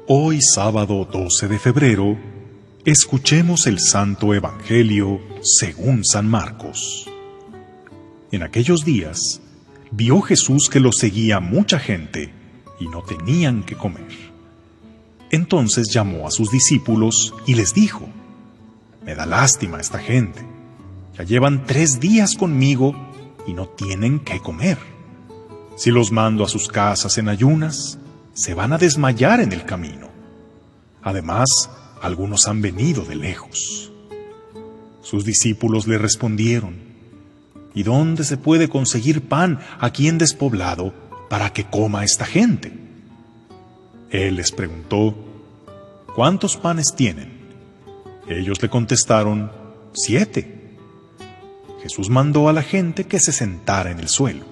Hoy sábado 12 de febrero, escuchemos el Santo Evangelio según San Marcos. En aquellos días, vio Jesús que lo seguía mucha gente y no tenían qué comer. Entonces llamó a sus discípulos y les dijo: «Me da lástima esta gente. Ya llevan 3 días conmigo y no tienen qué comer. Si los mando a sus casas en ayunas, se van a desmayar en el camino. Además, algunos han venido de lejos». Sus discípulos le respondieron: «¿Y dónde se puede conseguir pan aquí en despoblado para que coma esta gente?». Él les preguntó: «¿Cuántos panes tienen?». Ellos le contestaron: 7. Jesús mandó a la gente que se sentara en el suelo.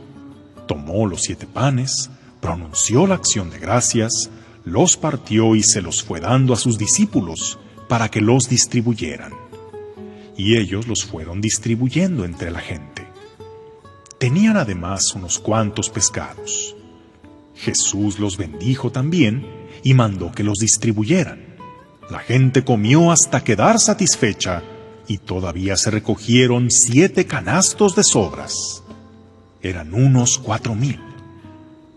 Tomó los 7 panes, pronunció la acción de gracias, los partió y se los fue dando a sus discípulos para que los distribuyeran. Y ellos los fueron distribuyendo entre la gente. Tenían además unos cuantos pescados. Jesús los bendijo también y mandó que los distribuyeran. La gente comió hasta quedar satisfecha y todavía se recogieron 7 canastos de sobras. Eran unos 4,000.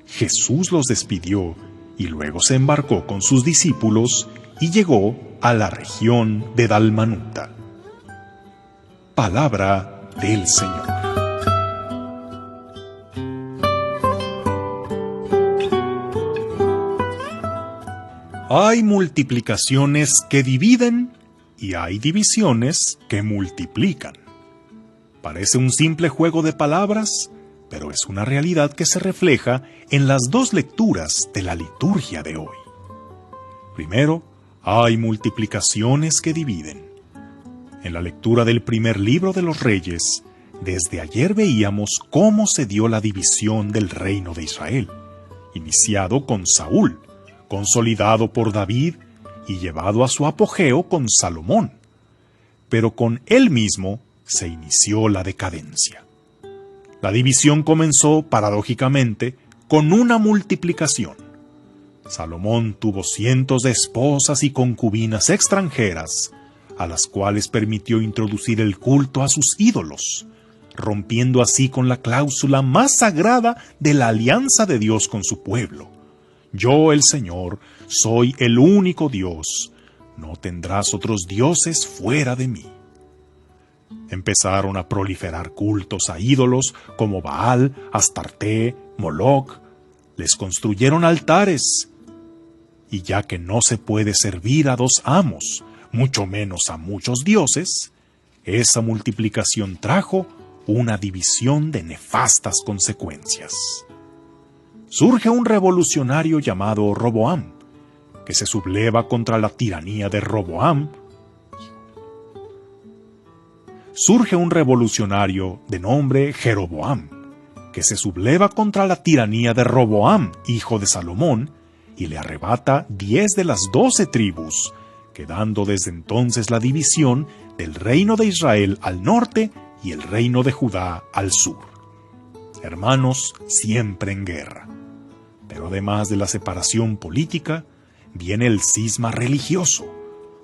Jesús los despidió y luego se embarcó con sus discípulos y llegó a la región de Dalmanuta. Palabra del Señor. Hay multiplicaciones que dividen y hay divisiones que multiplican. Parece un simple juego de palabras, pero es una realidad que se refleja en las 2 lecturas de la liturgia de hoy. Primero, hay multiplicaciones que dividen. En la lectura del primer libro de los Reyes, desde ayer veíamos cómo se dio la división del reino de Israel, iniciado con Saúl, consolidado por David y llevado a su apogeo con Salomón. Pero con él mismo se inició la decadencia. La división comenzó, paradójicamente, con una multiplicación. Salomón tuvo cientos de esposas y concubinas extranjeras, a las cuales permitió introducir el culto a sus ídolos, rompiendo así con la cláusula más sagrada de la alianza de Dios con su pueblo: «Yo, el Señor, soy el único Dios, no tendrás otros dioses fuera de mí». Empezaron a proliferar cultos a ídolos como Baal, Astarté, Moloc. Les construyeron altares. Y ya que no se puede servir a 2 amos, mucho menos a muchos dioses, esa multiplicación trajo una división de nefastas consecuencias. Surge un revolucionario llamado Roboam, que se subleva contra la tiranía de Roboam. Surge un revolucionario de nombre Jeroboam, que se subleva contra la tiranía de Roboam, hijo de Salomón, y le arrebata 10 de las 12 tribus, quedando desde entonces la división del reino de Israel al norte y el reino de Judá al sur. Hermanos, siempre en guerra. Pero además de la separación política, viene el cisma religioso,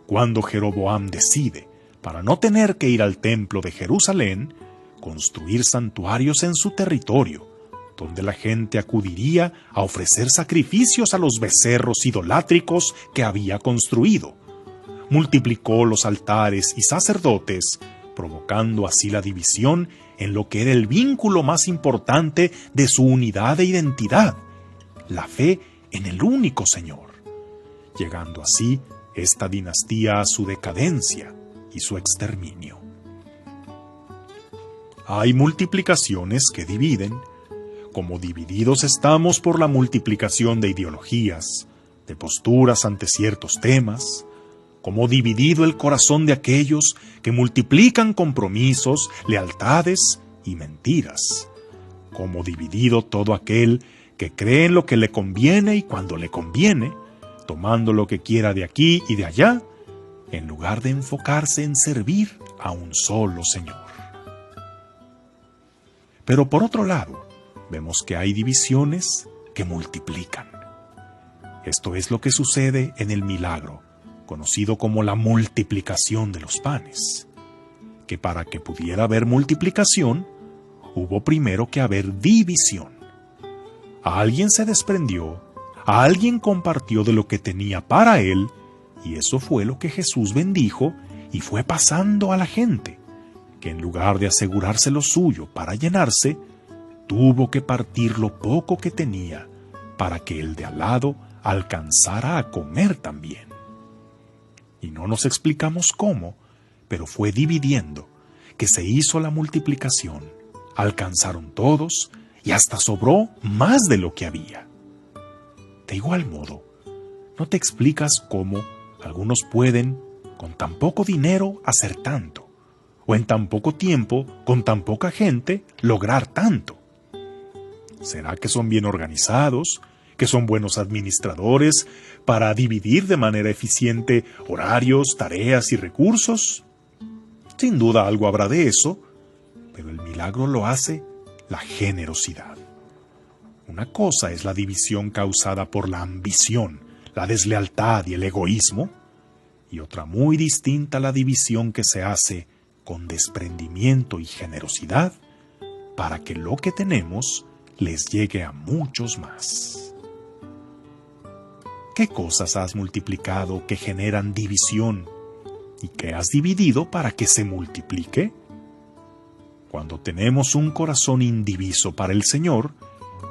cuando Jeroboam decide, para no tener que ir al templo de Jerusalén, construir santuarios en su territorio, donde la gente acudiría a ofrecer sacrificios a los becerros idolátricos que había construido. Multiplicó los altares y sacerdotes, provocando así la división en lo que era el vínculo más importante de su unidad e identidad: la fe en el único Señor, llegando así esta dinastía a su decadencia y su exterminio. Hay multiplicaciones que dividen, como divididos estamos por la multiplicación de ideologías, de posturas ante ciertos temas, como dividido el corazón de aquellos que multiplican compromisos, lealtades y mentiras, como dividido todo aquel que cree en lo que le conviene y cuando le conviene, tomando lo que quiera de aquí y de allá, en lugar de enfocarse en servir a un solo Señor. Pero por otro lado, vemos que hay divisiones que multiplican. Esto es lo que sucede en el milagro, conocido como la multiplicación de los panes, que para que pudiera haber multiplicación, hubo primero que haber división. A alguien se desprendió, a alguien compartió de lo que tenía para él, y eso fue lo que Jesús bendijo y fue pasando a la gente, que en lugar de asegurarse lo suyo para llenarse, tuvo que partir lo poco que tenía para que el de al lado alcanzara a comer también. Y no nos explicamos cómo, pero fue dividiendo, que se hizo la multiplicación, alcanzaron todos y hasta sobró más de lo que había. De igual modo, no te explicas cómo algunos pueden, con tan poco dinero, hacer tanto, o en tan poco tiempo, con tan poca gente, lograr tanto. ¿Será que son bien organizados, que son buenos administradores para dividir de manera eficiente horarios, tareas y recursos? Sin duda algo habrá de eso, pero el milagro lo hace la generosidad. Una cosa es la división causada por la ambición, la deslealtad y el egoísmo, y otra muy distinta la división que se hace con desprendimiento y generosidad para que lo que tenemos les llegue a muchos más. ¿Qué cosas has multiplicado que generan división y que has dividido para que se multiplique? Cuando tenemos un corazón indiviso para el Señor,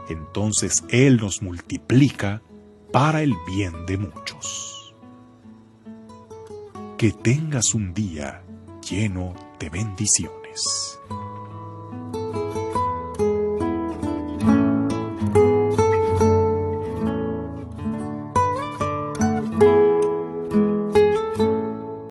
entonces Él nos multiplica para el bien de muchos. Que tengas un día lleno de bendiciones.